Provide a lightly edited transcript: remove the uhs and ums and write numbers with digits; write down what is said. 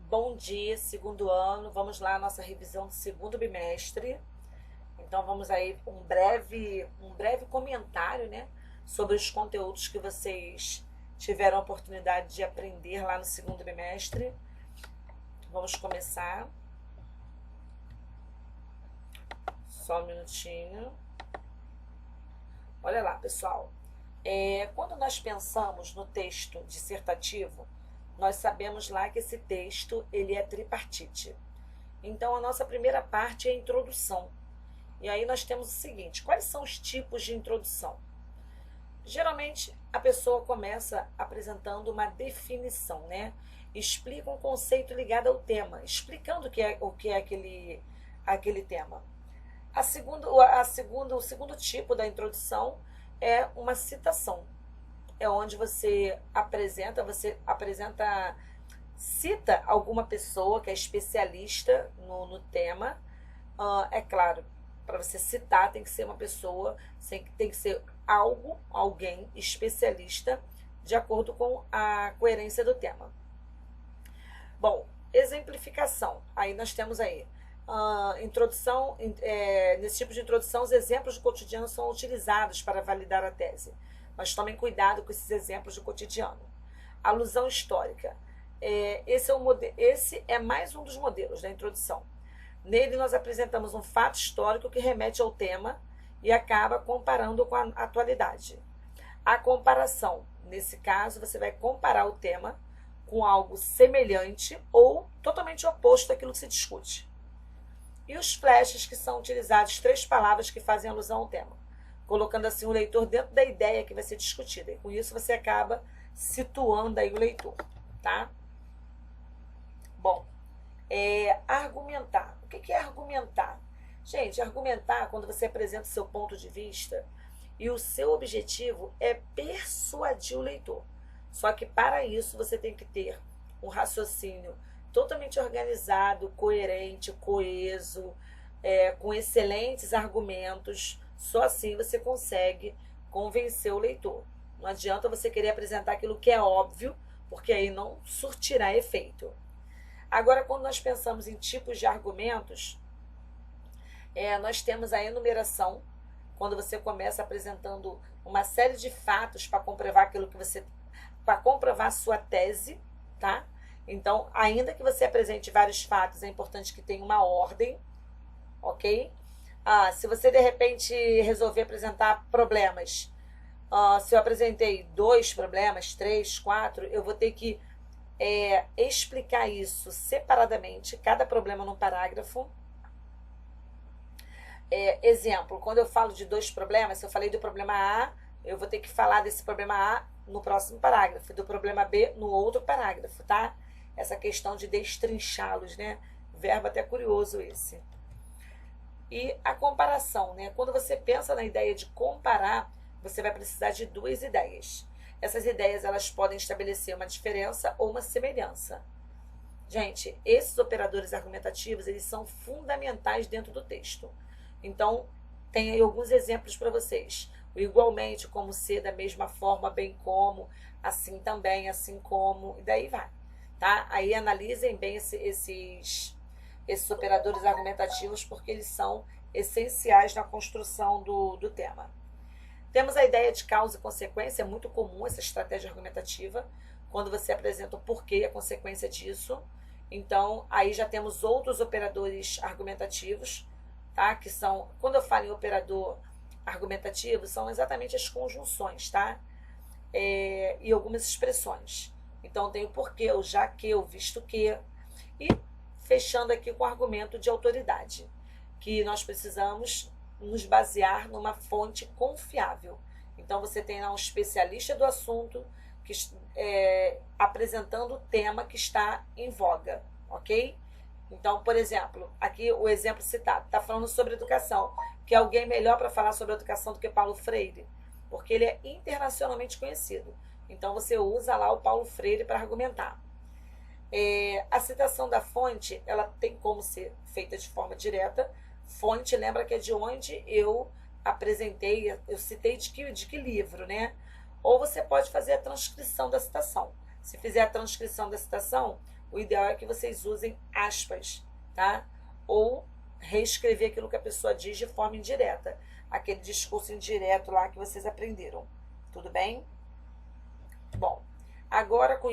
Bom dia, segundo ano. Vamos lá, nossa revisão do segundo bimestre. Então vamos aí um breve comentário, né, sobre os conteúdos que vocês tiveram a oportunidade de aprender lá no segundo bimestre. Vamos começar. Só um minutinho. Olha lá, pessoal. Quando nós pensamos no texto dissertativo, nós sabemos lá que esse texto ele é tripartite. Então, a nossa primeira parte é a introdução. E aí nós temos o seguinte: quais são os tipos de introdução? Geralmente, a pessoa começa apresentando uma definição, né? Explica um conceito ligado ao tema, explicando o que é aquele tema. O segundo tipo da introdução é uma citação. É onde cita alguma pessoa que é especialista no tema. É claro, para você citar tem que ser uma pessoa, tem que ser alguém especialista, de acordo com a coerência do tema. Bom, exemplificação. Aí nós temos aí introdução. Nesse tipo de introdução, os exemplos do cotidiano são utilizados para validar a tese. Mas tomem cuidado com esses exemplos do cotidiano. Alusão histórica. Esse é mais um dos modelos da introdução. Nele, nós apresentamos um fato histórico que remete ao tema e acaba comparando com a atualidade. A comparação. Nesse caso, você vai comparar o tema com algo semelhante ou totalmente oposto àquilo que se discute. E os flashes, que são utilizados 3 palavras que fazem alusão ao tema, colocando assim o leitor dentro da ideia que vai ser discutida. E com isso você acaba situando aí o leitor, tá? Bom, argumentar. O que é argumentar? Gente, argumentar é quando você apresenta o seu ponto de vista e o seu objetivo é persuadir o leitor. Só que para isso você tem que ter um raciocínio totalmente organizado, coerente, coeso, com excelentes argumentos. Só assim você consegue convencer o leitor. Não adianta você querer apresentar aquilo que é óbvio, porque aí não surtirá efeito. Agora, quando nós pensamos em tipos de argumentos, nós temos a enumeração, quando você começa apresentando uma série de fatos para comprovar para comprovar a sua tese, tá? Então, ainda que você apresente vários fatos, é importante que tenha uma ordem, ok? Se você, de repente, resolver apresentar problemas, se eu apresentei 2 problemas, 3, 4, eu vou ter que explicar isso separadamente, cada problema num parágrafo. Exemplo, quando eu falo de 2 problemas, se eu falei do problema A, eu vou ter que falar desse problema A no próximo parágrafo, do problema B no outro parágrafo, tá? Essa questão de destrinchá-los, né? Verbo até curioso esse. E a comparação, né? Quando você pensa na ideia de comparar, você vai precisar de 2 ideias. Essas ideias, elas podem estabelecer uma diferença ou uma semelhança. Gente, esses operadores argumentativos, eles são fundamentais dentro do texto. Então, tem aí alguns exemplos para vocês. O igualmente, como ser, da mesma forma, bem como, assim também, assim como, e daí vai. Tá? Aí analisem bem esses operadores argumentativos, porque eles são essenciais na construção do tema. Temos a ideia de causa e consequência. É muito comum essa estratégia argumentativa, quando você apresenta o porquê e a consequência disso. Então, aí já temos outros operadores argumentativos, tá? Que são, quando eu falo em operador argumentativo, são exatamente as conjunções, tá? E algumas expressões. Então, tem o porquê, o já que, o visto que. E fechando aqui com o argumento de autoridade, que nós precisamos nos basear numa fonte confiável. Então, você tem lá um especialista do assunto apresentando o tema que está em voga, ok? Então, por exemplo, aqui o exemplo citado está falando sobre educação, que é alguém melhor para falar sobre educação do que Paulo Freire, porque ele é internacionalmente conhecido. Então, você usa lá o Paulo Freire para argumentar. A citação da fonte, ela tem como ser feita de forma direta. Fonte, lembra que é de onde eu apresentei, eu citei de que livro, né? Ou você pode fazer a transcrição da citação. Se fizer a transcrição da citação, o ideal é que vocês usem aspas, tá? Ou reescrever aquilo que a pessoa diz de forma indireta. Aquele discurso indireto lá que vocês aprenderam. Tudo bem? Bom, agora com